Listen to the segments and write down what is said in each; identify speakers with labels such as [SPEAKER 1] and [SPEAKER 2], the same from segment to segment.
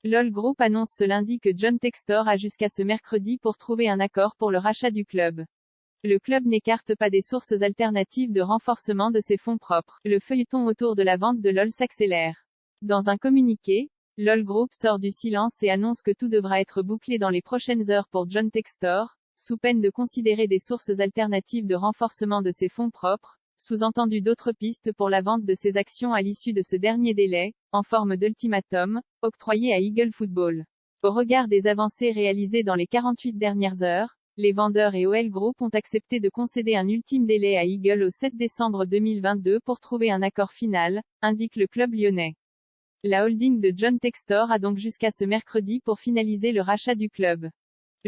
[SPEAKER 1] LOL Group annonce ce lundi que John Textor a jusqu'à ce mercredi pour trouver un accord pour le rachat du club. Le club n'écarte pas des sources alternatives de renforcement de ses fonds propres. Le feuilleton autour de la vente de LOL s'accélère. Dans un communiqué, LOL Group sort du silence et annonce que tout devra être bouclé dans les prochaines heures pour John Textor, sous peine de considérer des sources alternatives de renforcement de ses fonds propres, sous-entendu d'autres pistes pour la vente de ses actions à l'issue de ce dernier délai, en forme d'ultimatum, octroyé à Eagle Football. Au regard des avancées réalisées dans les 48 dernières heures, les vendeurs et OL Group ont accepté de concéder un ultime délai à Eagle au 7 décembre 2022 pour trouver un accord final, indique le club lyonnais. La holding de John Textor a donc jusqu'à ce mercredi pour finaliser le rachat du club.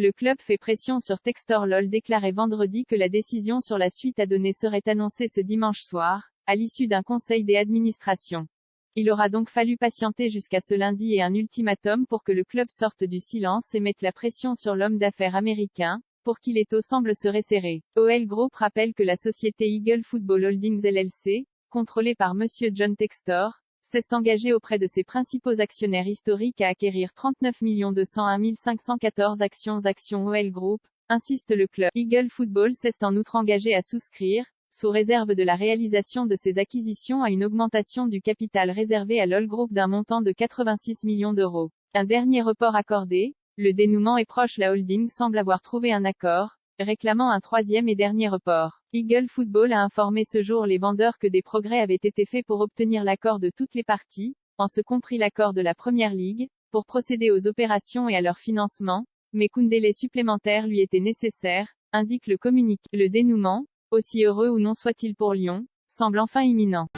[SPEAKER 1] Le club fait pression sur Textor. LOL déclarait vendredi que la décision sur la suite à donner serait annoncée ce dimanche soir, à l'issue d'un conseil des administrations. Il aura donc fallu patienter jusqu'à ce lundi et un ultimatum pour que le club sorte du silence et mette la pression sur l'homme d'affaires américain, pour qui l'étau semble se resserrer. OL Group rappelle que la société Eagle Football Holdings LLC, contrôlée par Monsieur John Textor, s'est engagée auprès de ses principaux actionnaires historiques à acquérir 39 201 514 actions OL Group, insiste le club. Eagle Football s'est en outre engagé à souscrire, sous réserve de la réalisation de ces acquisitions, à une augmentation du capital réservé à LOL Group d'un montant de 86 millions d'euros. Un dernier report accordé, le dénouement est proche. La holding semble avoir trouvé un accord, réclamant un troisième et dernier report. Eagle Football a informé ce jour les vendeurs que des progrès avaient été faits pour obtenir l'accord de toutes les parties, en ce compris l'accord de la Première Ligue, pour procéder aux opérations et à leur financement, mais qu'un délai supplémentaire lui était nécessaire, indique le communiqué. Le dénouement, aussi heureux ou non soit-il pour Lyon, semble enfin imminent.